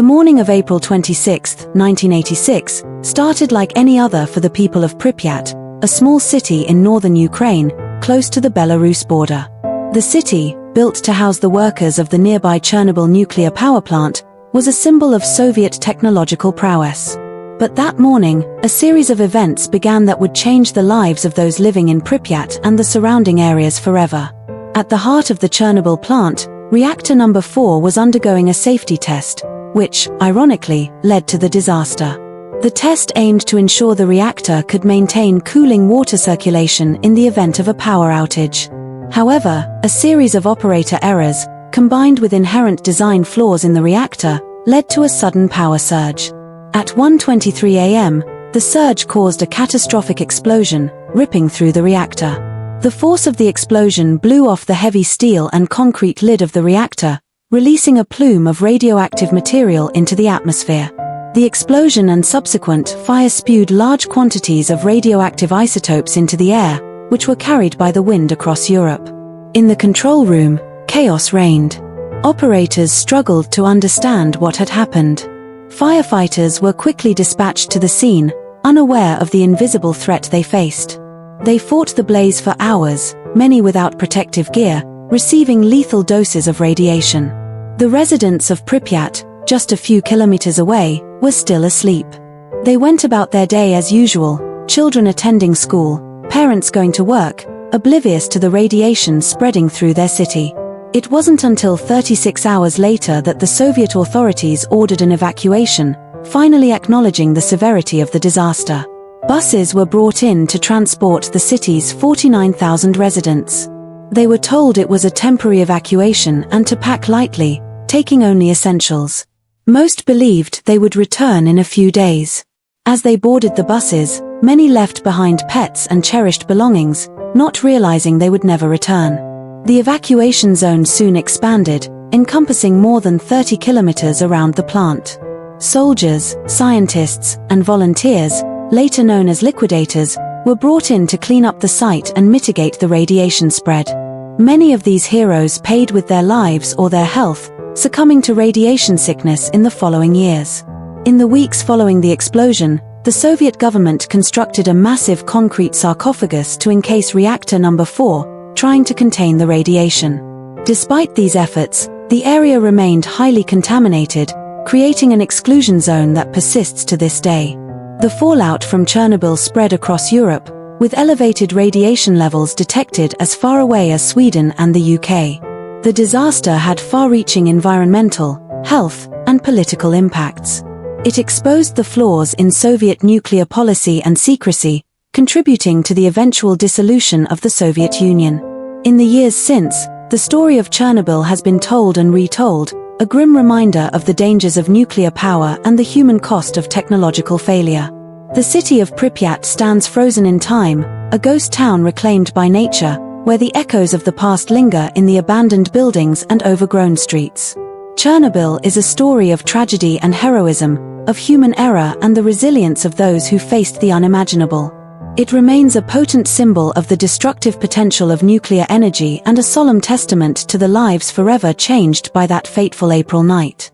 The morning of April 26, 1986, started like any other for the people of Pripyat, a small city in northern Ukraine, close to the Belarus border. The city, built to house the workers of the nearby Chernobyl Nuclear Power Plant, was a symbol of Soviet technological prowess. But that morning, a series of events began that would change the lives of those living in Pripyat and the surrounding areas forever. At the heart of the Chernobyl plant, Reactor number 4 was undergoing a safety test, which, ironically, led to the disaster. The test aimed to ensure the reactor could maintain cooling water circulation in the event of a power outage. However, a series of operator errors, combined with inherent design flaws in the reactor, led to a sudden power surge. At 1:23 a.m., the surge caused a catastrophic explosion, ripping through the reactor. The force of the explosion blew off the heavy steel and concrete lid of the reactor, releasing a plume of radioactive material into the atmosphere. The explosion and subsequent fire spewed large quantities of radioactive isotopes into the air, which were carried by the wind across Europe. In the control room, chaos reigned. Operators struggled to understand what had happened. Firefighters were quickly dispatched to the scene, unaware of the invisible threat they faced. They fought the blaze for hours, many without protective gear, receiving lethal doses of radiation. The residents of Pripyat, just a few kilometers away, were still asleep. They went about their day as usual, children attending school, parents going to work, oblivious to the radiation spreading through their city. It wasn't until 36 hours later that the Soviet authorities ordered an evacuation, finally acknowledging the severity of the disaster. Buses were brought in to transport the city's 49,000 residents. They were told it was a temporary evacuation and to pack lightly, taking only essentials. Most believed they would return in a few days. As they boarded the buses, many left behind pets and cherished belongings, not realizing they would never return. The evacuation zone soon expanded, encompassing more than 30 kilometers around the plant. Soldiers, scientists, and volunteers, later known as liquidators, were brought in to clean up the site and mitigate the radiation spread. Many of these heroes paid with their lives or their health, succumbing to radiation sickness in the following years. In the weeks following the explosion, the Soviet government constructed a massive concrete sarcophagus to encase reactor number 4, trying to contain the radiation. Despite these efforts, the area remained highly contaminated, creating an exclusion zone that persists to this day. The fallout from Chernobyl spread across Europe, with elevated radiation levels detected as far away as Sweden and the UK. The disaster had far-reaching environmental, health, and political impacts. It exposed the flaws in Soviet nuclear policy and secrecy, contributing to the eventual dissolution of the Soviet Union. In the years since, the story of Chernobyl has been told and retold, a grim reminder of the dangers of nuclear power and the human cost of technological failure. The city of Pripyat stands frozen in time, a ghost town reclaimed by nature, where the echoes of the past linger in the abandoned buildings and overgrown streets. Chernobyl is a story of tragedy and heroism, of human error and the resilience of those who faced the unimaginable. It remains a potent symbol of the destructive potential of nuclear energy and a solemn testament to the lives forever changed by that fateful April night.